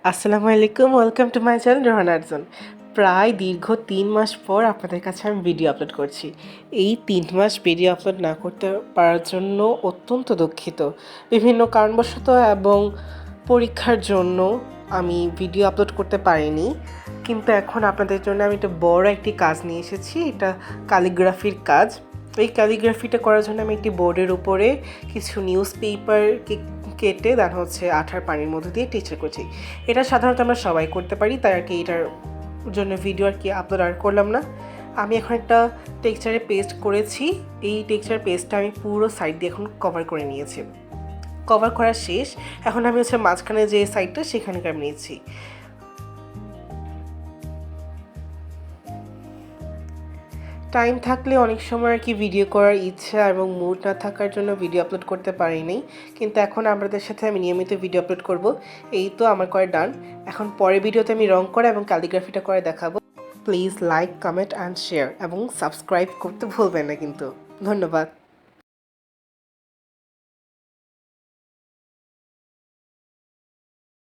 আসসালামু আলাইকুম, welcome to my channel Rohan আর্টজন। প্রায় দীর্ঘ ৩ মাস পর আপনাদের কাছে আমি ভিডিও আপলোড করছি। এই ৩ মাস ভিডিও আপলোড না করতে পারার জন্য অত্যন্ত দুঃখিত। বিভিন্ন কারণবশত এবং পরীক্ষার জন্য আমি ভিডিও আপলোড করতে পারিনি। কিন্তু এখন আপনাদের জন্য আমি একটা বড় একটি কাজ নিয়ে এসেছি। এটা ক্যালিগ্রাফির কাজ। এই ক্যালিগ্রাফিটা করার জন্য আমি একটি বোর্ডের উপরে কিছু নিউজ পেপার কেটে দেন হচ্ছে আঠার পানির মধ্যে দিয়ে টিচার করছি। এটা সাধারণত আমরা সবাই করতে পারি, তাই আর কি এটার জন্য ভিডিও আর কি আপলোড আর করলাম না। আমি এখন একটা টেক্সচারে পেস্ট করেছি। এই টেক্সচার পেস্টটা আমি পুরো সাইড দিয়ে এখন কভার করে নিয়েছি। কভার করা শেষ। এখন আমি হচ্ছে মাঝখানে যে সাইডটা সেখানে আমি নিয়েছি। টাইম থাকলে অনেক সময় আর কি ভিডিও করার ইচ্ছা এবং মুড না থাকার জন্য ভিডিও আপলোড করতে পারিনি, কিন্তু এখন আপনাদের সাথে আমি নিয়মিত ভিডিও আপলোড করব। এই তো আমার করে ডান। এখন পরের ভিডিওতে আমি রং করা এবং ক্যালিগ্রাফিটা করে দেখাবো। Please like, comment and share এবং সাবস্ক্রাইব করতে ভুলবেন না কিন্তু। ধন্যবাদ।